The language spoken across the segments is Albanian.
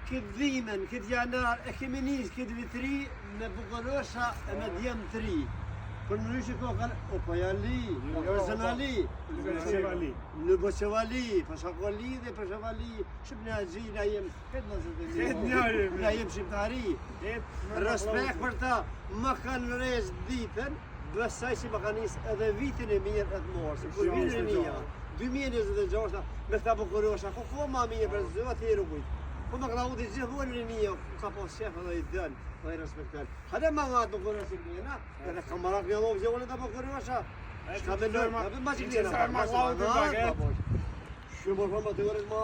këtë dhimen, këtë janar, e kemi njës këtë vitri me bukurosha e me djemë tri. Për në ryshe kokën, o Pajali, Orzanali, Lëbëqevali, Pashakvali dhe Pashakvali, Shqipnjazi, na jem, na jem shqiptari. Respekt për ta, më kanë rez ditën, besaj si më kanë njës edhe vitin e mirë e të morë, se kur vitin e mija, 2026, me këta bukurosha, ko ma mirë për zëva të i rrugujt. Po më këta u të gjithuar në mija, ka po shef edhe i dënë, dhe i respekten. Hade ma nga të bukurosha kënjena, edhe kamarak një lovë gjevole të bukurosha, shka me nërë, edhe ma që kënjena, ma që shumë për më të gërët ma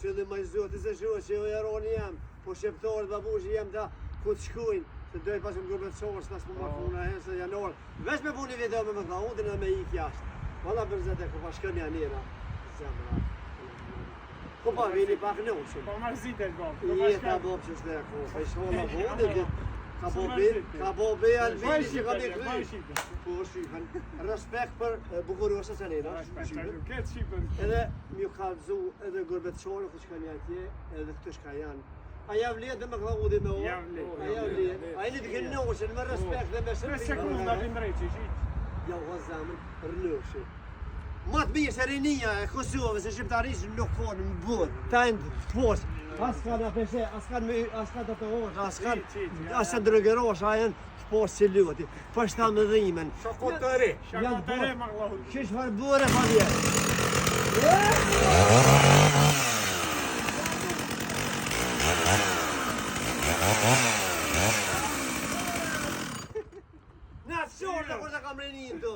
Qëllim ma i zotë se shuë që jo jaroni jam, po shqiptarët babushi jam ta ku të shkujnë, se dojt pasëm grupet sorës, tas më marë puna hesë e janorë. Vesh me puni video me më tha, udin e me ik jashtë. Valla bërzete, ku pa shkën janira. Ku pa vini pak në ushim. Po marzite l'bom. Jeta bom që s'le ku, pa i shkolla vodit, ka bo be albini që ka me këry. Po shqipën, respekt për bukurosës e nena. Edhe mjë kalëzu edhe gurbet qorë, ku shka një atje, edhe këtë shka janë. A ja vlet dhe me këta udi me orë? A ja vlet. A i një të kënë noqen, me respekt dhe me shërë. 3 sekunda vindrejqë, Ja u gazamën, rënëshë. Matë mirë se rinia e Kosovë, se shqiptarisë nuk konë në bëtë, tajnë të posë. As kanë apeshe, as kanë të përhoshë, as kanë drëgërosha, a janë të posë që luti. Për shta më dhimen. Shakotëri më gëllohën. Qish farbore pa vjetë. Në atë shorë në kërë të kam rinin të.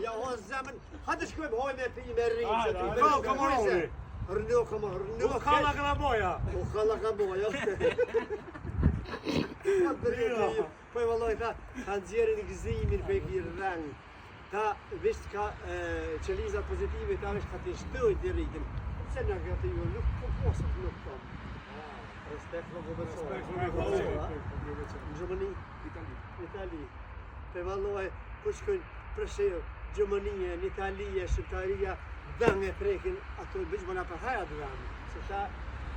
Ja o zemën, hajtë shkojmë hoj me pi me rinë që ty. Ka kamaroni. Rënjo kama, rënjo. U kalla ka boja. U kalla ka boja. Po e valloj ta, kanë gjerin gëzimin për i rëngë. Ta visht ka qëliza pozitive, ta visht ka të shtoj të rritin. Pse në këtë ju nuk po posët nuk kam. Respekt në gobetësorë. Në Gjëmëni? Itali. Për valloj, ku shkojnë Preshevë, Gjëmënije, në Italije, Shqiptaria, dëngë e prekin ato i bëgjë më nga përhaja të dhamë. Se ta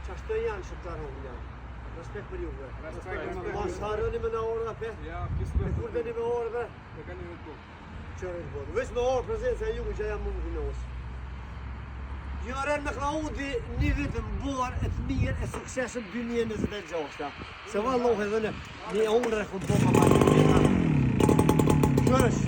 qashtë janë shqiptarën janë. Respekt për juve. Mos harroni me në orë dhe pe? Me kur dhe një me orë dhe? Qërën të botë. Vesh me orë prezenca e juve që jam mund të nësë. Gjërën me Klaudi një vitë më borë e të mirë e suksesën 2026. Se vallohi dhe një unë rekon po ka marrë. Gjërësh,